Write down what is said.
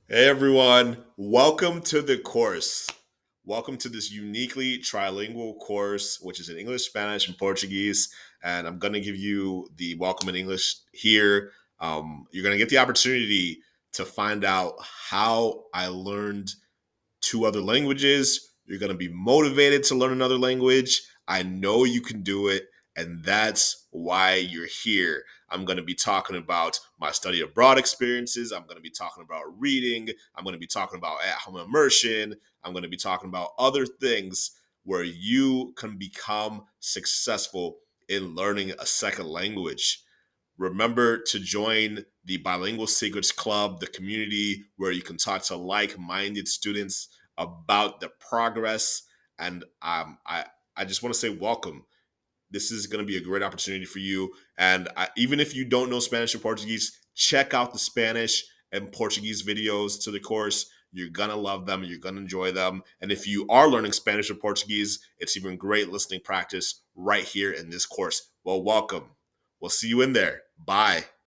Hey everyone, welcome to the course. Welcome to this uniquely trilingual course, which is in English, Spanish, and Portuguese. And I'm going to give you the welcome in English here. You're going to get the opportunity to find out how I learned two other languages. You're going to be motivated to learn another language. I know you can do it. And that's why you're here. I'm going to be talking about my study abroad experiences. I'm going to be talking about reading. I'm going to be talking about at home immersion. I'm going to be talking about other things where you can become successful in learning a second language. Remember to join the Bilingual Secrets Club, the community where you can talk to like minded students about the progress. And I just want to say welcome. This is going to be a great opportunity for you. And even if you don't know Spanish or Portuguese, check out the Spanish and Portuguese videos to the course. You're going to love them. You're going to enjoy them. And if you are learning Spanish or Portuguese, it's even great listening practice right here in this course. Well, welcome. We'll see you in there. Bye.